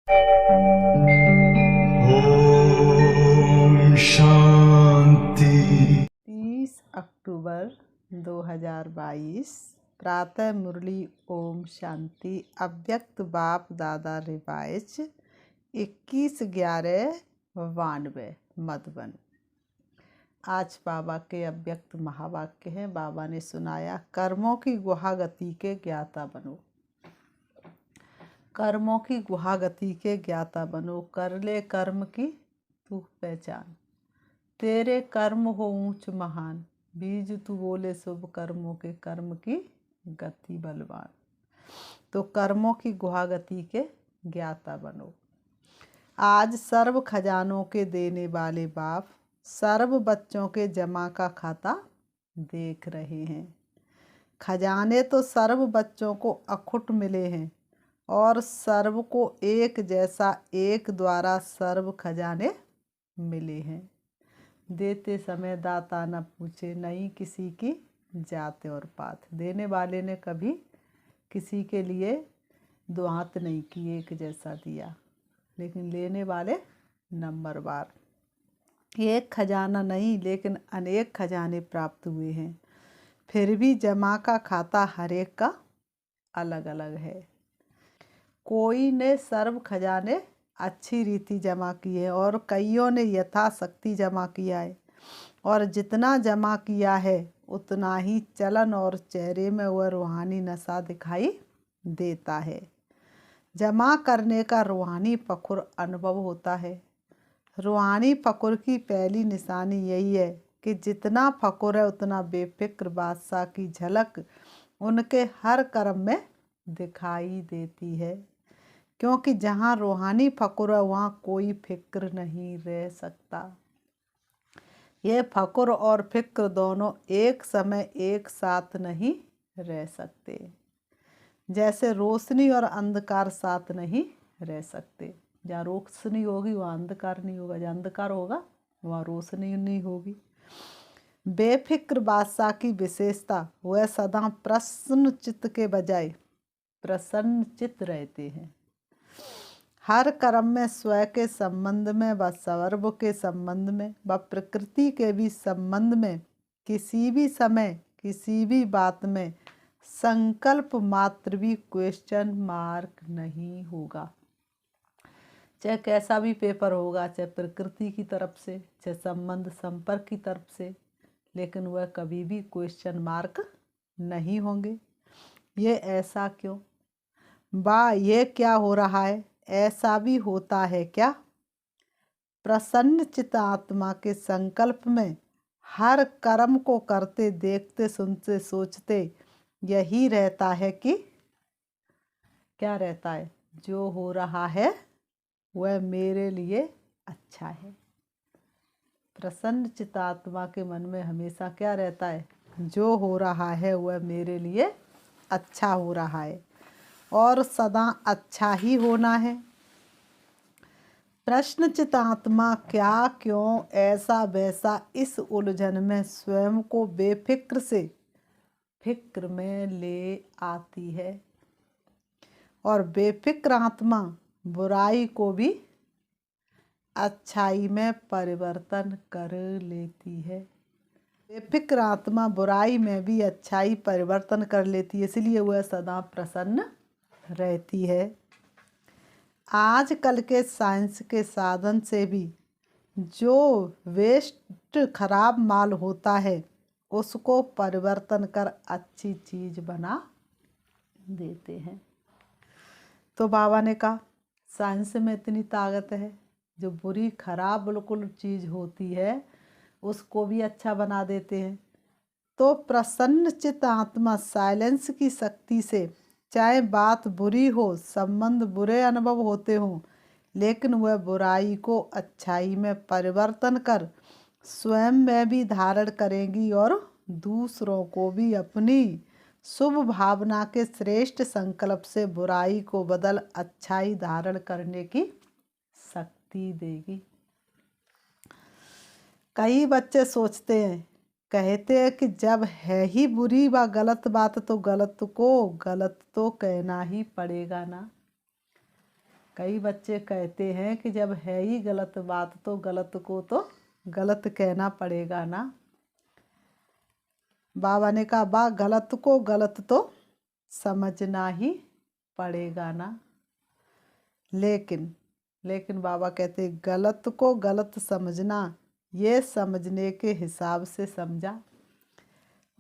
ओम शांति। 30 अक्टूबर 2022 प्रातः मुरली ओम शांति। अव्यक्त बाप दादा रिवाइज 21/11/92 मधुबन। आज बाबा के अव्यक्त महावाक्य हैं। बाबा ने सुनाया, कर्मों की गुहा गति के ज्ञाता बनो। कर्मों की गुहा गति के ज्ञाता बनो। कर ले कर्म की तू पहचान, तेरे कर्म हो ऊंच महान। बीज तू बोले शुभ कर्मों के, कर्म की गति बलवान। तो कर्मों की गुहा गति के ज्ञाता बनो। आज सर्व खजानों के देने वाले बाप सर्व बच्चों के जमा का खाता देख रहे हैं। खजाने तो सर्व बच्चों को अखुट मिले हैं और सर्व को एक जैसा एक द्वारा सर्व खजाने मिले हैं। देते समय दाता न पूछे, नहीं किसी की जात और पात। देने वाले ने कभी किसी के लिए दो हाथ नहीं किए, एक जैसा दिया, लेकिन लेने वाले नंबरवार। एक खजाना नहीं लेकिन अनेक खजाने प्राप्त हुए हैं, फिर भी जमा का खाता हर एक का अलग अलग है। कोई ने सर्व खजाने अच्छी रीति जमा की है और कईयों ने यथाशक्ति जमा किया है, और जितना जमा किया है उतना ही चलन और चेहरे में वह रूहानी नशा दिखाई देता है। जमा करने का रूहानी फखुर अनुभव होता है। रूहानी फखुर की पहली निशानी यही है कि जितना फखुर है उतना बेफिक्र बादशाह की झलक उनके हर कर्म में दिखाई देती है, क्योंकि जहाँ रूहानी फखुर है वहाँ कोई फिक्र नहीं रह सकता। ये फखुर और फिक्र दोनों एक समय एक साथ नहीं रह सकते, जैसे रोशनी और अंधकार साथ नहीं रह सकते। जहाँ रोशनी होगी वहाँ अंधकार नहीं होगा, जहाँ अंधकार होगा वहाँ रोशनी नहीं होगी। बेफिक्र बादशाह की विशेषता, वह सदा प्रसन्न चित्त के बजाय प्रसन्न चित्त रहते हैं। हर कर्म में स्वयं के संबंध में व सर्व के संबंध में व प्रकृति के भी संबंध में किसी भी समय किसी भी बात में संकल्प मात्र भी क्वेश्चन मार्क नहीं होगा। चाहे कैसा भी पेपर होगा, चाहे प्रकृति की तरफ से, चाहे संबंध संपर्क की तरफ से, लेकिन वह कभी भी क्वेश्चन मार्क नहीं होंगे। ये ऐसा क्यों? ये क्या हो रहा है? ऐसा भी होता है क्या? प्रसन्न चित्त आत्मा के संकल्प में हर कर्म को करते देखते सुनते सोचते यही रहता है कि क्या रहता है? जो हो रहा है वह मेरे लिए अच्छा है। प्रसन्न चित्त आत्मा के मन में हमेशा क्या रहता है? जो हो रहा है वह मेरे लिए अच्छा हो रहा है और सदा अच्छा ही होना है। प्रश्नचित आत्मा क्या क्यों ऐसा वैसा इस उलझन में स्वयं को बेफिक्र से फिक्र में ले आती है, और बेफिक्र आत्मा बुराई को भी अच्छाई में परिवर्तन कर लेती है। बेफिक्र आत्मा बुराई में भी अच्छाई परिवर्तन कर लेती है, इसलिए वह सदा प्रसन्न रहती है। आजकल के साइंस के साधन से भी जो वेस्ट खराब माल होता है उसको परिवर्तन कर अच्छी चीज़ बना देते हैं। तो बाबा ने कहा, साइंस में इतनी ताकत है, जो बुरी खराब बिल्कुल चीज़ होती है उसको भी अच्छा बना देते हैं। तो प्रसन्न चित्त आत्मा साइलेंस की शक्ति से, चाहे बात बुरी हो, संबंध बुरे अनुभव होते हों, लेकिन वह बुराई को अच्छाई में परिवर्तन कर स्वयं में भी धारण करेंगी और दूसरों को भी अपनी शुभ भावना के श्रेष्ठ संकल्प से बुराई को बदल अच्छाई धारण करने की शक्ति देगी। कई बच्चे सोचते हैं, कहते हैं कि जब है ही बुरी व गलत बात तो गलत को गलत तो कहना ही पड़ेगा ना। कई बच्चे कहते हैं कि जब है ही गलत बात तो गलत को तो गलत कहना पड़ेगा ना। बाबा ने कहा बा गलत को गलत तो समझना ही पड़ेगा ना। लेकिन बाबा कहते गलत को गलत समझना ये समझने के हिसाब से समझा।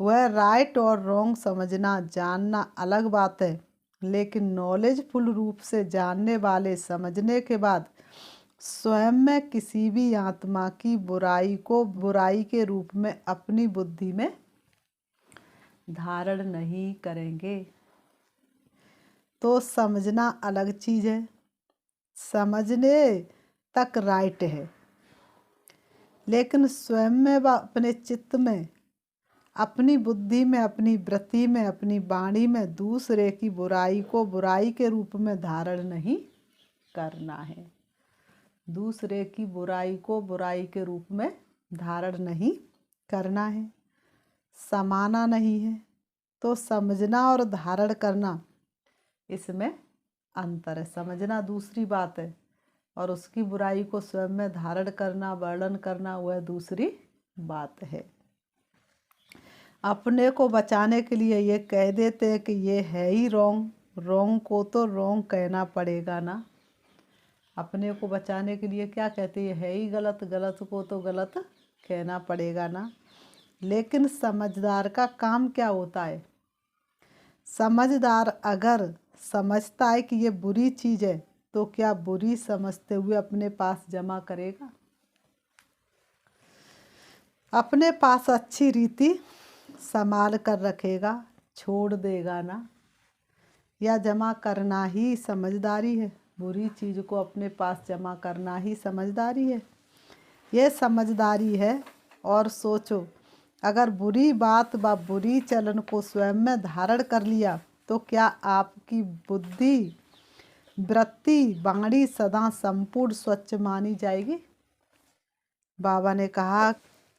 वह राइट और रॉन्ग समझना जानना अलग बात है, लेकिन नॉलेजफुल रूप से जानने वाले समझने के बाद स्वयं में किसी भी आत्मा की बुराई को बुराई के रूप में अपनी बुद्धि में धारण नहीं करेंगे। तो समझना अलग चीज़ है, समझने तक राइट है, लेकिन स्वयं में व अपने चित्त में, अपनी बुद्धि में, अपनी वृत्ति में, अपनी वाणी में दूसरे की बुराई को बुराई के रूप में धारण नहीं करना है। दूसरे की बुराई को बुराई के रूप में धारण नहीं करना है, समाना नहीं है। तो समझना और धारण करना इसमें अंतर है। समझना दूसरी बात है और उसकी बुराई को स्वयं में धारण करना, वर्णन करना वह दूसरी बात है। अपने को बचाने के लिए ये कह देते हैं कि ये है ही रॉन्ग, रॉन्ग को तो रॉन्ग कहना पड़ेगा ना। अपने को बचाने के लिए क्या कहते हैं, है ही गलत, गलत को तो गलत कहना पड़ेगा ना। लेकिन समझदार का काम क्या होता है? समझदार अगर समझता है कि ये बुरी चीज़ है तो क्या बुरी समझते हुए अपने पास जमा करेगा? अपने पास अच्छी रीति संभाल कर रखेगा, छोड़ देगा ना। या जमा करना ही समझदारी है? बुरी चीज़ को अपने पास जमा करना ही समझदारी है? ये समझदारी है। और सोचो, अगर बुरी बात व बुरी चलन को स्वयं में धारण कर लिया तो क्या आपकी बुद्धि, वृत्ति, वाणी सदा संपूर्ण स्वच्छ मानी जाएगी? बाबा ने कहा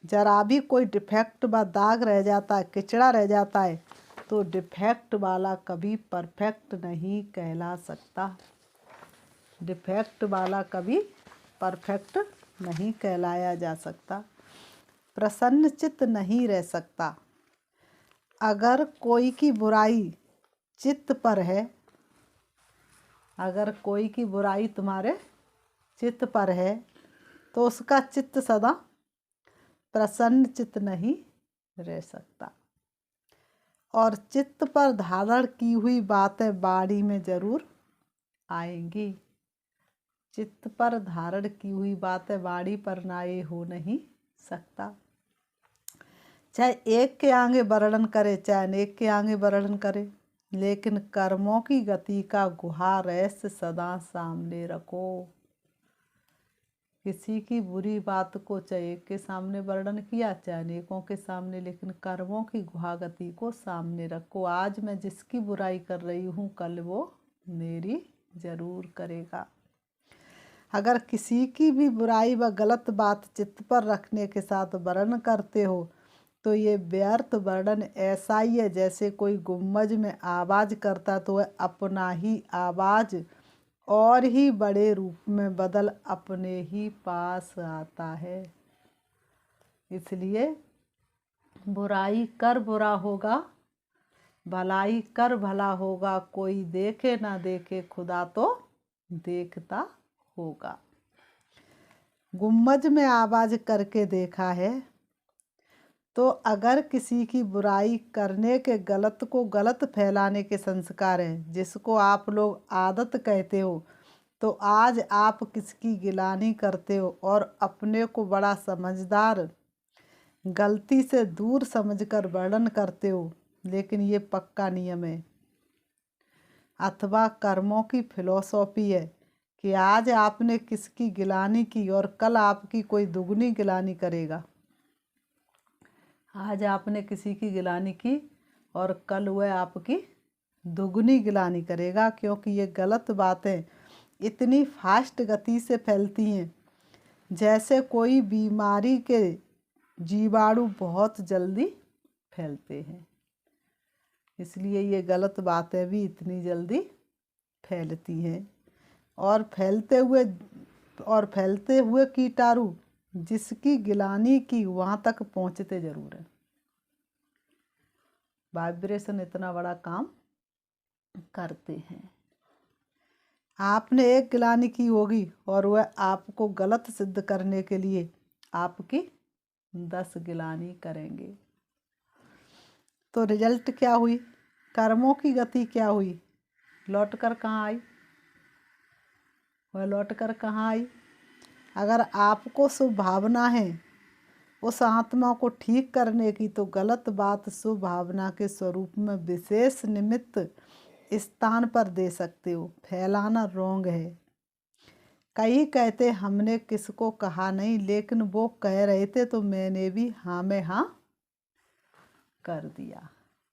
जरा भी कोई डिफेक्ट व दाग रह जाता है, किचड़ा रह जाता है, तो डिफेक्ट वाला कभी परफेक्ट नहीं कहला सकता। डिफेक्ट वाला कभी परफेक्ट नहीं कहलाया जा सकता, प्रसन्नचित्त नहीं रह सकता। अगर कोई की बुराई चित्त पर है, अगर कोई की बुराई तुम्हारे चित्त पर है तो उसका चित्त सदा प्रसन्न चित्त नहीं रह सकता। और चित्त पर धारण की हुई बातें वाणी में जरूर आएंगी। चित्त पर धारण की हुई बातें वाणी पर नाये हो नहीं सकता। चाहे एक के आगे वर्णन करे, चाहे अनेक के आगे वर्णन करे, लेकिन कर्मों की गति का गुहा रहस्य सदा सामने रखो। किसी की बुरी बात को चाहे एक के सामने वर्णन किया, चाहे अनेकों के सामने, लेकिन कर्मों की गुहा गति को सामने रखो। आज मैं जिसकी बुराई कर रही हूँ कल वो मेरी जरूर करेगा। अगर किसी की भी बुराई व गलत बात चित्त पर रखने के साथ वर्णन करते हो तो ये व्यर्थ वर्णन ऐसा ही है जैसे कोई गुम्बज में आवाज़ करता तो वह अपना ही आवाज़ और ही बड़े रूप में बदल अपने ही पास आता है। इसलिए बुराई कर बुरा होगा, भलाई कर भला होगा, कोई देखे ना देखे खुदा तो देखता होगा। गुम्बज में आवाज़ करके देखा है तो अगर किसी की बुराई करने के गलत को गलत फैलाने के संस्कार हैं, जिसको आप लोग आदत कहते हो, तो आज आप किसकी गिलानी करते हो और अपने को बड़ा समझदार, गलती से दूर समझकर वर्णन करते हो। लेकिन ये पक्का नियम है अथवा कर्मों की फिलॉसफी है कि आज आपने किसकी गिलानी की और कल आपकी कोई दुगनी गिलानी करेगा। आज आपने किसी की गिलानी की और कल वह आपकी दुगनी गिलानी करेगा, क्योंकि ये गलत बातें इतनी फास्ट गति से फैलती हैं जैसे कोई बीमारी के जीवाणु बहुत जल्दी फैलते हैं। इसलिए ये गलत बातें भी इतनी जल्दी फैलती हैं। और फैलते हुए कीटाणु जिसकी गिलानी की वहाँ तक पहुँचते जरूर हैं। वाइब्रेशन इतना बड़ा काम करते हैं। आपने एक गिलानी की होगी और वह आपको गलत सिद्ध करने के लिए आपकी 10 गिलानी करेंगे। तो रिजल्ट क्या हुई? कर्मों की गति क्या हुई? लौट कर कहाँ आई? वह लौट कर कहाँ आई? अगर आपको शुभ भावना है उस आत्मा को ठीक करने की, तो गलत बात शुभ भावना के स्वरूप में विशेष निमित्त स्थान पर दे सकते हो। फैलाना रोंग है। कई कहते हमने किसको कहा नहीं, लेकिन वो कह रहे थे तो मैंने भी हाँ में हाँ कर दिया।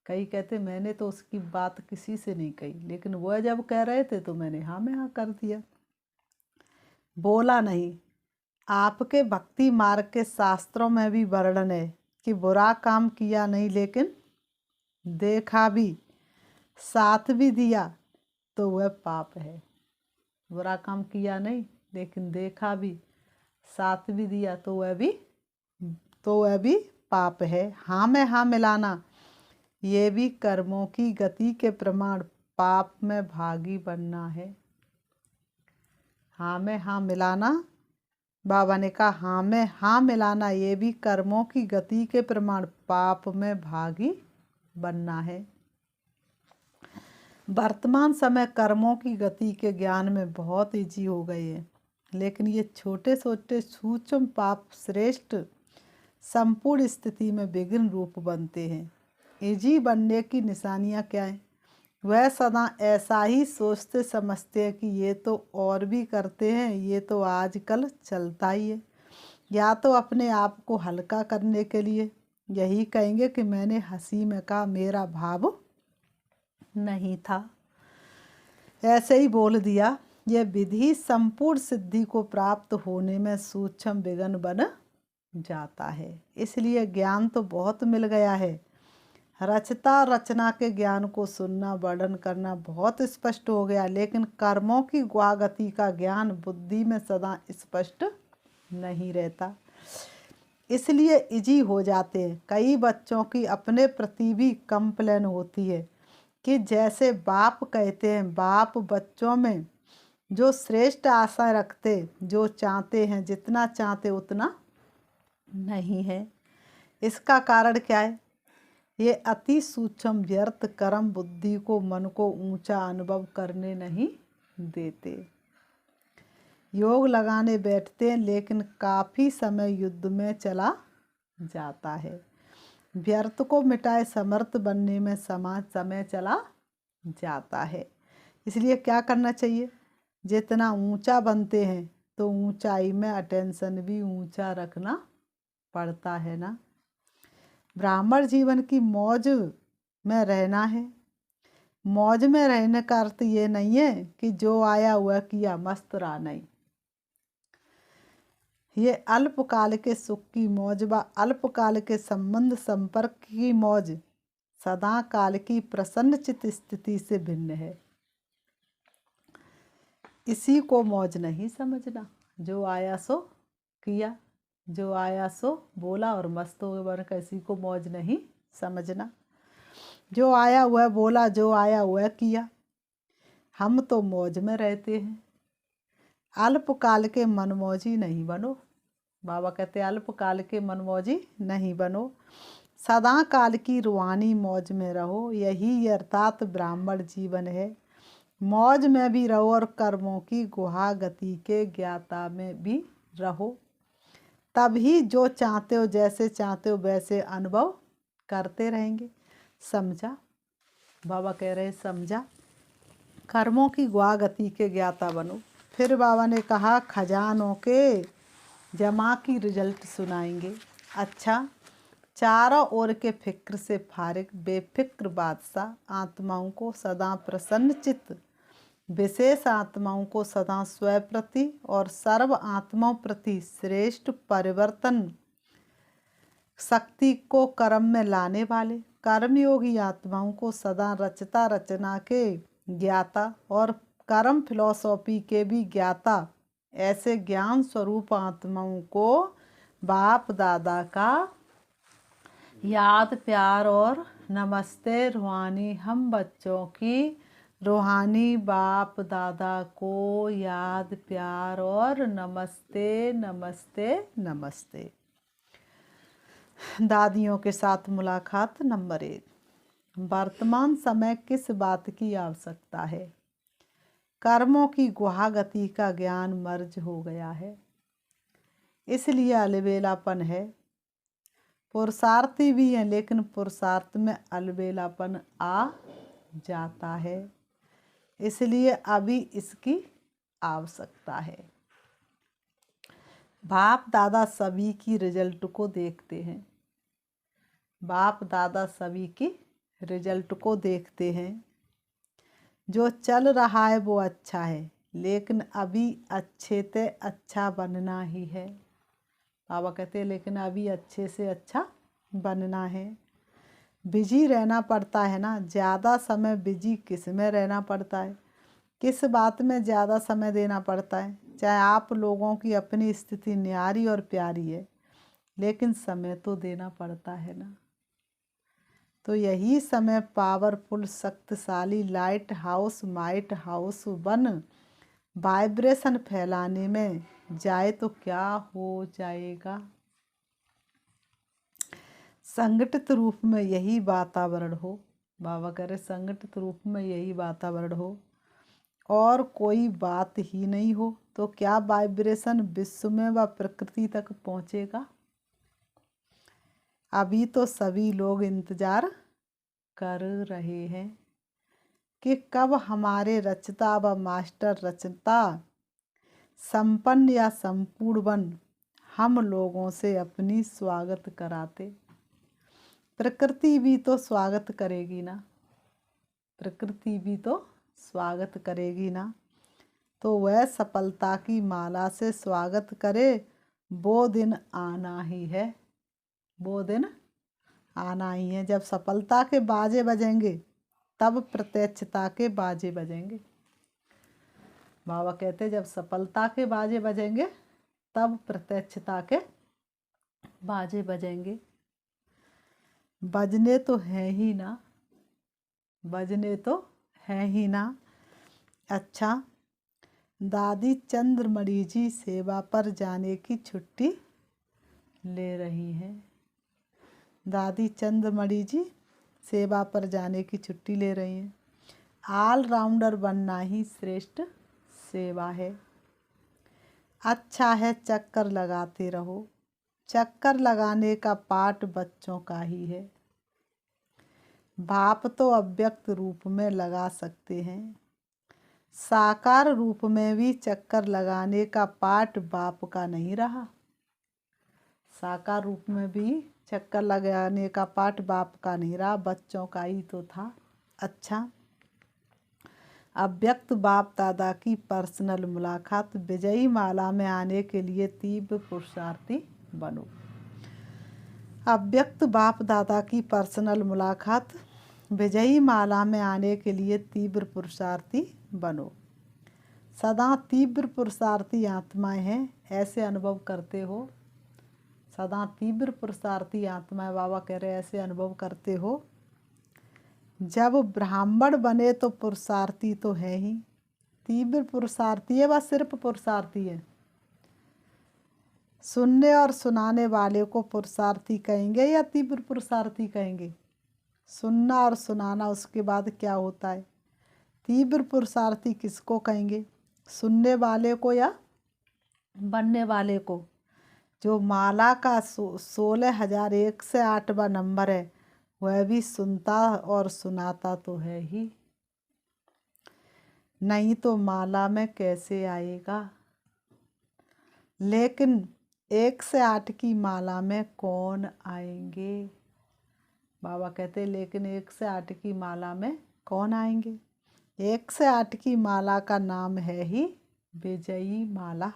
कई कहते मैंने तो उसकी बात किसी से नहीं कही, लेकिन वह जब कह रहे थे तो मैंने हाँ में हाँ कर दिया। बोला नहीं। आपके भक्ति मार्ग के शास्त्रों में भी वर्णन है कि बुरा काम किया नहीं, लेकिन देखा भी, साथ भी दिया तो वह पाप है। बुरा काम किया नहीं लेकिन देखा भी, साथ भी दिया तो वह भी पाप है। हाँ में हाँ मिलाना ये भी कर्मों की गति के प्रमाण पाप में भागी बनना है। हाँ में हाँ मिलाना, बाबा ने कहा हाँ में हाँ मिलाना ये भी कर्मों की गति के प्रमाण पाप में भागी बनना है। वर्तमान समय कर्मों की गति के ज्ञान में बहुत ईजी हो गए हैं, लेकिन ये छोटे छोटे सूक्ष्म पाप श्रेष्ठ संपूर्ण स्थिति में विघ्न रूप बनते हैं। ईजी बनने की निशानियाँ क्या हैं? वह सदा ऐसा ही सोचते समझते हैं कि ये तो और भी करते हैं, ये तो आजकल चलता ही है। या तो अपने आप को हल्का करने के लिए यही कहेंगे कि मैंने हंसी में कहा, मेरा भाव नहीं था, ऐसे ही बोल दिया। यह विधि संपूर्ण सिद्धि को प्राप्त होने में सूक्ष्म विघ्न बन जाता है। इसलिए ज्ञान तो बहुत मिल गया है, रचता रचना के ज्ञान को सुनना वर्णन करना बहुत स्पष्ट हो गया, लेकिन कर्मों की गति का ज्ञान बुद्धि में सदा स्पष्ट नहीं रहता, इसलिए इजी हो जाते हैं। कई बच्चों की अपने प्रति भी कंप्लेन होती है कि जैसे बाप कहते हैं, बाप बच्चों में जो श्रेष्ठ आशा रखते, जो चाहते हैं, जितना चाहते उतना नहीं है। इसका कारण क्या है? ये अति सूक्ष्म व्यर्थ कर्म बुद्धि को, मन को ऊंचा अनुभव करने नहीं देते। योग लगाने बैठते हैं लेकिन काफ़ी समय युद्ध में चला जाता है। व्यर्थ को मिटाए समर्थ बनने में समय चला जाता है। इसलिए क्या करना चाहिए? जितना ऊंचा बनते हैं तो ऊंचाई में अटेंशन भी ऊंचा रखना पड़ता है ना। ब्राह्मण जीवन की मौज में रहना है। मौज में रहने का अर्थ ये नहीं है कि जो आया वह किया, मस्त रहा, नहीं। ये अल्पकाल के सुख की मौज व अल्पकाल के संबंध संपर्क की मौज सदा काल की प्रसन्नचित स्थिति से भिन्न है। इसी को मौज नहीं समझना। जो आया सो किया, जो आया सो बोला और मस्त हो गए, इसी को मौज नहीं समझना। जो आया वह बोला, जो आया वह किया। हम तो मौज में रहते हैं। अल्पकाल के मनमौजी नहीं बनो। बाबा कहते अल्पकाल के मनमौजी नहीं बनो, सदा काल की रूहानी मौज में रहो। यही अर्थात ब्राह्मण जीवन है। मौज में भी रहो और कर्मों की गुहा गति के ज्ञाता में भी रहो। तभी जो चाहते हो, जैसे चाहते हो वैसे अनुभव करते रहेंगे। समझा? बाबा कह रहे समझा? कर्मों की गुहा गति के ज्ञाता बनो। फिर बाबा ने कहा खजानों के जमा की रिजल्ट सुनाएंगे। अच्छा, चारों ओर के फिक्र से फारिग बेफिक्र बादशाह आत्माओं को सदा प्रसन्नचित्त, विशेष आत्माओं को सदा स्वयं प्रति और सर्व आत्माओं प्रति श्रेष्ठ परिवर्तन शक्ति को कर्म में लाने वाले कर्मयोगी आत्माओं को सदा रचता रचना के ज्ञाता और कर्म फिलॉसफी के भी ज्ञाता ऐसे ज्ञान स्वरूप आत्माओं को बाप दादा का याद प्यार और नमस्ते रूहानी हम बच्चों की रूहानी बाप दादा को याद प्यार और नमस्ते नमस्ते नमस्ते। दादियों के साथ मुलाकात नंबर 1। वर्तमान समय किस बात की आवश्यकता है? कर्मों की गुहा गति का ज्ञान मर्ज हो गया है, इसलिए अलबेलापन है। पुरुषार्थी भी हैं लेकिन पुरुषार्थ में अलबेलापन आ जाता है, इसलिए अभी इसकी आवश्यकता है। बाप दादा सभी की रिजल्ट को देखते हैं। बाप दादा सभी की रिजल्ट को देखते हैं। जो चल रहा है वो अच्छा है, लेकिन अभी अच्छे से अच्छा बनना ही है। बाबा कहते हैं लेकिन अभी अच्छे से अच्छा बनना है। बिजी रहना पड़ता है ना, ज़्यादा समय बिजी किस में रहना पड़ता है, किस बात में ज़्यादा समय देना पड़ता है। चाहे आप लोगों की अपनी स्थिति न्यारी और प्यारी है, लेकिन समय तो देना पड़ता है ना। तो यही समय पावरफुल शक्तिशाली लाइट हाउस माइट हाउस बन वाइब्रेशन फैलाने में जाए तो क्या हो जाएगा। संगठित रूप में यही वातावरण हो, बाबा कह रहे संगठित रूप में यही वातावरण हो और कोई बात ही नहीं हो तो क्या वाइब्रेशन विश्व में व प्रकृति तक पहुँचेगा। अभी तो सभी लोग इंतजार कर रहे हैं कि कब हमारे रचता व मास्टर रचता संपन्न या संपूर्ण बन हम लोगों से अपनी स्वागत कराते। प्रकृति भी तो स्वागत करेगी ना, प्रकृति भी तो स्वागत करेगी ना। तो वह सफलता की माला से स्वागत करे, वो दिन आना ही है, वो दिन आना ही है। जब सफलता के बाजे बजेंगे तब प्रत्यक्षता के बाजे बजेंगे। बाबा कहते जब सफलता के बाजे बजेंगे तब प्रत्यक्षता के बाजे बजेंगे। बजने तो है ही ना, बजने तो है ही ना। अच्छा, दादी चंद्रमणि जी सेवा पर जाने की छुट्टी ले रही हैं। दादी चंद्रमणि जी सेवा पर जाने की छुट्टी ले रही हैं। ऑलराउंडर बनना ही श्रेष्ठ सेवा है। अच्छा है चक्कर लगाते रहो, चक्कर लगाने का पाठ बच्चों का ही है। बाप तो अव्यक्त रूप में लगा सकते हैं, साकार रूप में भी चक्कर लगाने का पाठ बाप का नहीं रहा। साकार रूप में भी चक्कर लगाने का पाठ बाप का नहीं रहा, बच्चों का ही तो था। अच्छा, अव्यक्त बाप दादा की पर्सनल मुलाकात विजयी माला में आने के लिए तीव्र पुरुषार्थी बनो। अव्यक्त बाप दादा की पर्सनल मुलाकात विजयी माला में आने के लिए तीव्र पुरुषार्थी बनो। सदा तीव्र पुरुषार्थी आत्माएं हैं, ऐसे अनुभव करते हो। सदा तीव्र पुरुषार्थी आत्माएं, बाबा कह रहे ऐसे अनुभव करते हो। जब ब्राह्मण बने तो पुरुषार्थी तो है ही, तीव्र पुरुषार्थी है, वह सिर्फ पुरुषार्थी है। सुनने और सुनाने वाले को पुरुषार्थी कहेंगे या तीव्र पुरुषार्थी कहेंगे? सुनना और सुनाना, उसके बाद क्या होता है? तीव्र पुरुषार्थी किसको कहेंगे? सुनने वाले को या बनने वाले को? जो माला का 16,108वां नंबर है, वह भी सुनता और सुनाता तो है ही, नहीं तो माला में कैसे आएगा। लेकिन 1 से 8 की माला में कौन आएंगे? बाबा कहते लेकिन 1 से 8 की माला में कौन आएंगे? 1 से 8 की माला का नाम है ही विजयी माला।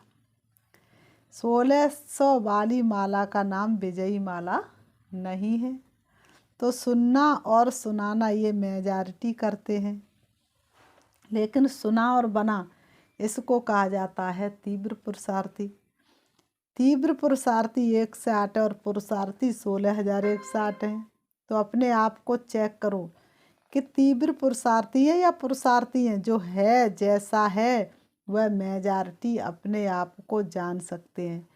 1600 वाली माला का नाम विजयी माला नहीं है। तो सुनना और सुनाना ये मेजॉरिटी करते हैं, लेकिन सुना और बना, इसको कहा जाता है तीव्र पुरुषार्थी। तीव्र पुरुषार्थी 160 और पुरुषार्थी 16,160 हैं। तो अपने आप को चेक करो कि तीव्र पुरुषार्थी है या पुरुषार्थी है। जो है जैसा है वह मेजॉरिटी अपने आप को जान सकते हैं।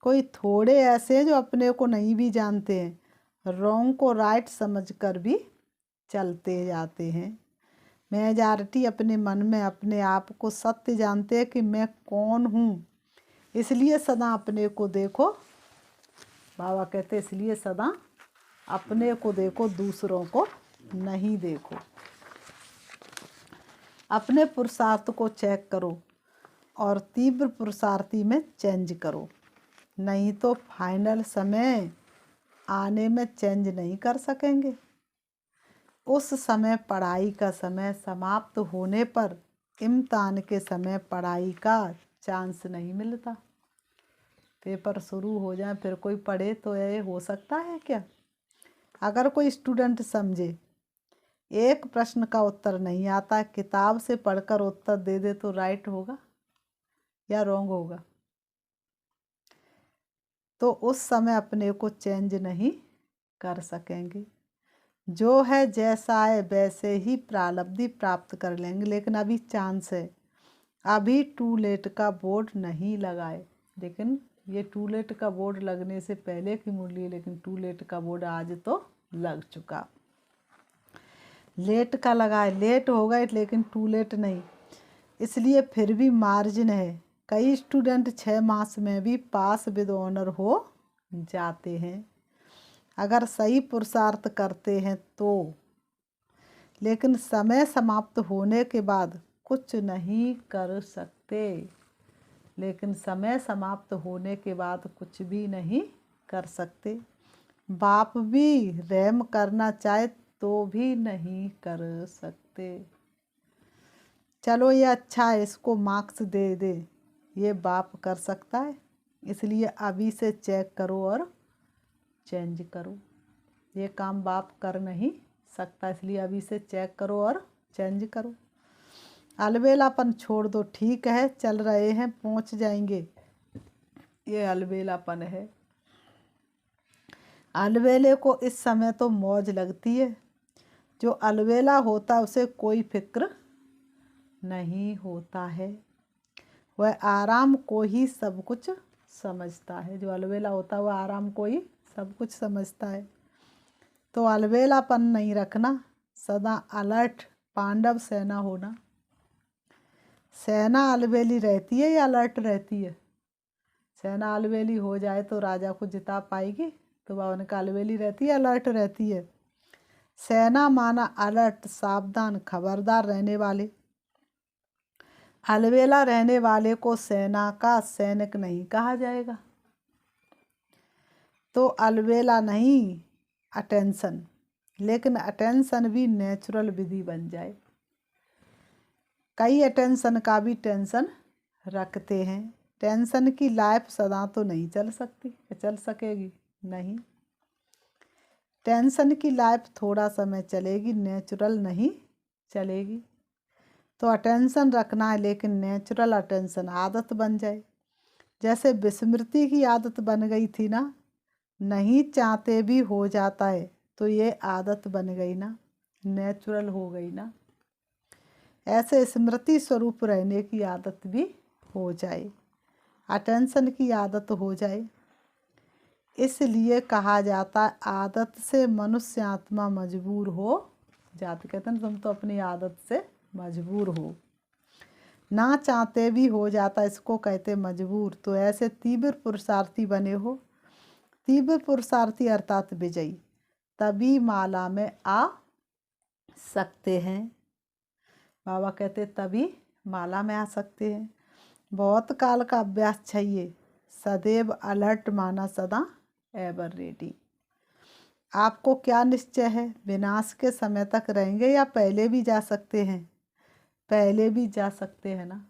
कोई थोड़े ऐसे हैं जो अपने को नहीं भी जानते हैं, रॉन्ग को राइट समझकर भी चलते जाते हैं। मेजॉरिटी अपने मन में अपने आप को सत्य जानते हैं कि मैं कौन हूँ, इसलिए सदा अपने को देखो। बाबा कहते इसलिए सदा अपने को देखो, दूसरों को नहीं देखो। अपने पुरुषार्थ को चेक करो और तीव्र पुरुषार्थी में चेंज करो, नहीं तो फाइनल समय आने में चेंज नहीं कर सकेंगे। उस समय पढ़ाई का समय समाप्त होने पर इम्तिहान के समय पढ़ाई का चांस नहीं मिलता। पेपर शुरू हो जाए फिर कोई पढ़े तो ये हो सकता है क्या? अगर कोई स्टूडेंट समझे एक प्रश्न का उत्तर नहीं आता, किताब से पढ़कर उत्तर दे दे तो राइट होगा या रॉन्ग होगा? तो उस समय अपने को चेंज नहीं कर सकेंगे। जो है जैसा है वैसे ही प्रारब्धि प्राप्त कर लेंगे। लेकिन अभी चांस है, अभी टू लेट का बोर्ड नहीं लगाए। लेकिन ये टू लेट का बोर्ड लगने से पहले की मूल्य, लेकिन टू लेट का बोर्ड आज तो लग चुका। लेट का लगाए, लेट हो गए लेकिन टू लेट नहीं, इसलिए फिर भी मार्जिन है। कई स्टूडेंट 6 मास में भी पास विद ऑनर हो जाते हैं अगर सही पुरुषार्थ करते हैं तो। लेकिन समय समाप्त होने के बाद कुछ नहीं कर सकते। लेकिन समय समाप्त होने के बाद कुछ भी नहीं कर सकते। बाप भी रहम करना चाहे तो भी नहीं कर सकते। चलो ये अच्छा है, इसको मार्क्स दे दे, ये बाप कर सकता है। इसलिए अभी से चेक करो और चेंज करो। ये काम बाप कर नहीं सकता, इसलिए अभी से चेक करो और चेंज करो। अलबेलापन छोड़ दो, ठीक है चल रहे हैं पहुंच जाएंगे, ये अलबेलापन है। अलबेले को इस समय तो मौज लगती है। जो अलबेला होता है उसे कोई फिक्र नहीं होता है, वह आराम को ही सब कुछ समझता है। जो अलबेला होता है वह आराम को ही सब कुछ समझता है। तो अलबेलापन नहीं रखना, सदा अलर्ट पांडव सेना होना। सेना अलबेली रहती है या अलर्ट रहती है? सेना अलबेली हो जाए तो राजा को जिता पाएगी? तो बाबा ने कहा अलबेली रहती है अलर्ट रहती है। सेना माना अलर्ट, सावधान, खबरदार रहने वाले। अलबेला रहने वाले को सेना का सैनिक नहीं कहा जाएगा। तो अलबेला नहीं, अटेंशन। लेकिन अटेंशन भी नेचुरल विधि बन जाए। कई अटेंशन का भी टेंशन रखते हैं। टेंशन की लाइफ सदा तो नहीं चल सकती, चल सकेगी नहीं। टेंशन की लाइफ थोड़ा समय चलेगी, नेचुरल नहीं चलेगी। तो अटेंशन रखना है, लेकिन नेचुरल अटेंशन आदत बन जाए। जैसे विस्मृति की आदत बन गई थी ना, नहीं चाहते भी हो जाता है, तो ये आदत बन गई ना, नेचुरल हो गई ना। ऐसे स्मृति स्वरूप रहने की आदत भी हो जाए, अटेंशन की आदत हो जाए। इसलिए कहा जाता है आदत से मनुष्य आत्मा मजबूर हो जाती। कहते हैं तुम तो अपनी आदत से मजबूर हो, ना चाहते भी हो जाता, इसको कहते मजबूर। तो ऐसे तीव्र पुरुषार्थी बने हो। तीव्र पुरुषार्थी अर्थात विजयी, तभी माला में आ सकते हैं। बाबा कहते तभी माला में आ सकते हैं। बहुत काल का अभ्यास चाहिए, सदैव अलर्ट माना, सदा एवर रेडी। आपको क्या निश्चय है, विनाश के समय तक रहेंगे या पहले भी जा सकते हैं? पहले भी जा सकते हैं ना,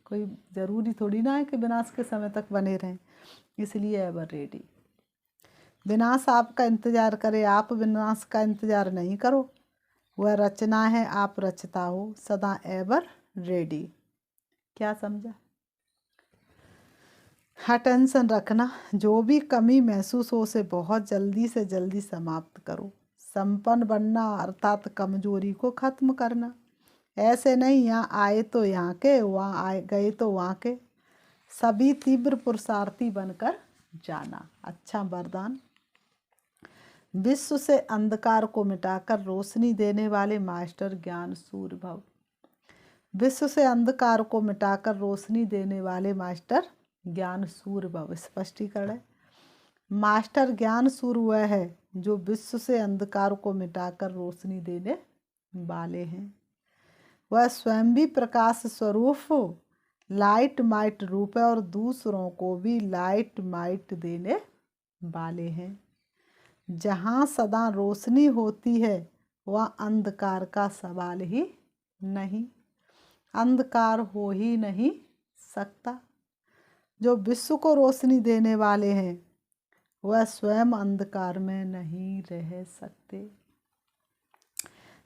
कोई ज़रूरी थोड़ी ना है कि विनाश के समय तक बने रहें। इसलिए एवर रेडी। विनाश आपका इंतज़ार करे, आप विनाश का इंतज़ार नहीं करो। वह रचना है आप रचता हो सदा एवर रेडी। क्या समझा? हाँ, टेंशन रखना, जो भी कमी महसूस हो उसे बहुत जल्दी से जल्दी समाप्त करो। संपन्न बनना अर्थात कमजोरी को खत्म करना। ऐसे नहीं यहाँ आए तो यहाँ के, वहाँ आए गए तो वहाँ के, सभी तीव्र पुरुषार्थी बनकर जाना। अच्छा वरदान। विश्व से अंधकार को मिटाकर रोशनी देने वाले मास्टर ज्ञान सूर्य भव। विश्व से अंधकार को मिटाकर रोशनी देने वाले मास्टर ज्ञान सूर्य भव। स्पष्टीकरण है, मास्टर ज्ञान सूर्य वह है जो विश्व से अंधकार को मिटाकर रोशनी देने वाले हैं। वह स्वयं भी प्रकाश स्वरूप लाइट माइट रूप है और दूसरों को भी लाइट माइट देने वाले हैं। जहाँ सदा रोशनी होती है वह अंधकार का सवाल ही नहीं, अंधकार हो ही नहीं सकता। जो विश्व को रोशनी देने वाले हैं वह स्वयं अंधकार में नहीं रह सकते।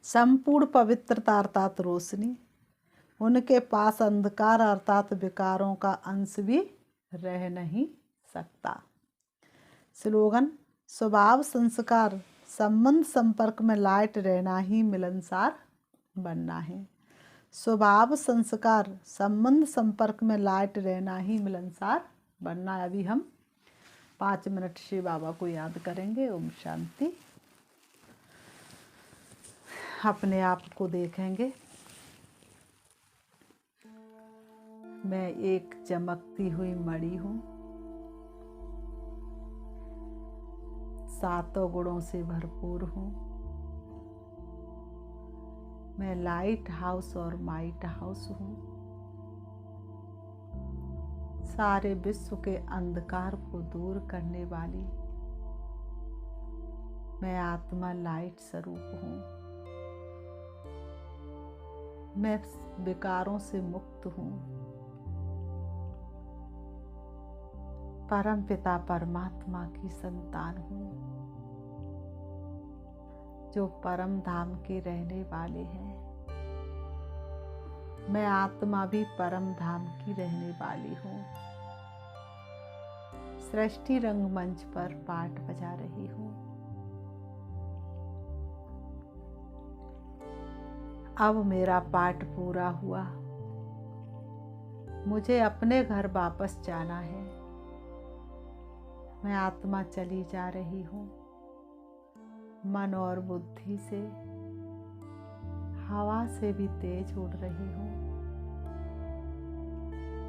संपूर्ण पवित्रता अर्थात रोशनी, उनके पास अंधकार अर्थात विकारों का अंश भी रह नहीं सकता। स्लोगन, स्वभाव संस्कार संबंध संपर्क में लाइट रहना ही मिलनसार बनना है। स्वभाव संस्कार संबंध संपर्क में लाइट रहना ही मिलनसार बनना है। अभी हम 5 मिनट शिव बाबा को याद करेंगे। ओम शांति। अपने आप को देखेंगे। मैं एक चमकती हुई मणि हूँ, 7 गुणों से भरपूर हूँ। मैं लाइट हाउस और माइट हाउस हूँ। सारे विश्व के अंधकार को दूर करने वाली मैं आत्मा लाइट स्वरूप हूँ। मैं विकारों से मुक्त हूँ। परम पिता परमात्मा की संतान हूँ जो परम धाम के रहने वाले हैं। मैं आत्मा भी परम धाम की रहने वाली हूँ। सृष्टि रंगमंच पर पाठ बजा रही हूँ। अब मेरा पाठ पूरा हुआ। मुझे अपने घर वापस जाना है। मैं आत्मा चली जा रही हूँ। मन और बुद्धि से हवा से भी तेज उड़ रही हूँ।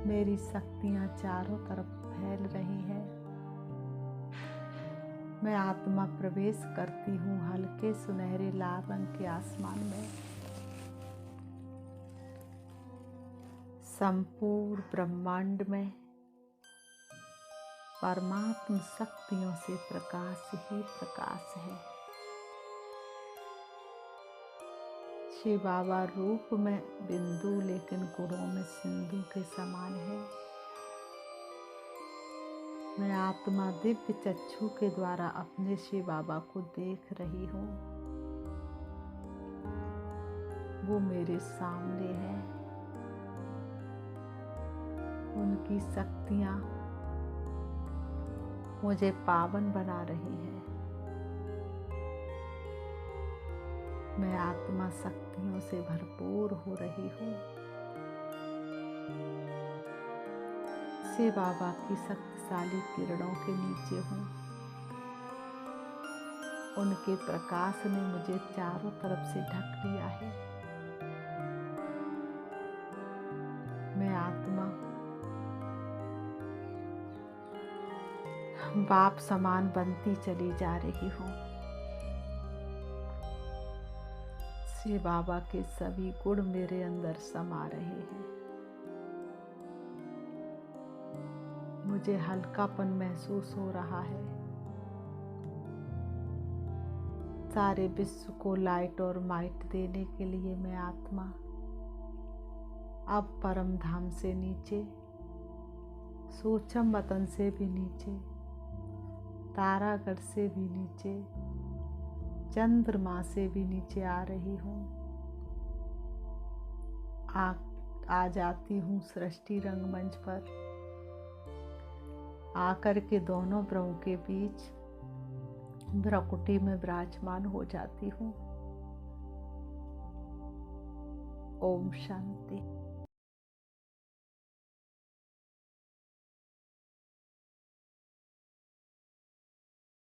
मेरी शक्तियाँ चारों तरफ फैल रही हैं। मैं आत्मा प्रवेश करती हूँ हल्के सुनहरे लाल रंग के आसमान में। संपूर्ण ब्रह्मांड में परमात्म शक्तियों से प्रकाश ही प्रकाश है। शिव बाबा रूप में बिंदु लेकिन गुणों में सिंधु के समान है। मैं आत्मा दिव्य चक्षु के द्वारा अपने शिव बाबा को देख रही हूँ। वो मेरे सामने है। उनकी शक्तियाँ मुझे पावन बना रही है। मैं आत्मा शक्तियों से भरपूर हो रही हूँ। शिव बाबा की शक्तिशाली किरणों के नीचे हूँ। उनके प्रकाश ने मुझे चारों तरफ से ढक लिया है। मैं आत्मा बाप समान बनती चली जा रही हूँ। शिव बाबा के सभी गुण मेरे अंदर समा रहे हैं। मुझे हल्कापन महसूस हो रहा है। सारे विश्व को लाइट और माइट देने के लिए मैं आत्मा अब परम धाम से नीचे, सूक्ष्म वतन से भी नीचे, तारागढ़ से भी नीचे चंद्रमा से भी नीचे आ रही हूँ। आ जाती हूँ सृष्टि रंगमंच पर, आकर के दोनों ब्रह्म के बीच भ्रकुटी में विराजमान हो जाती हूँ। ओम शांति।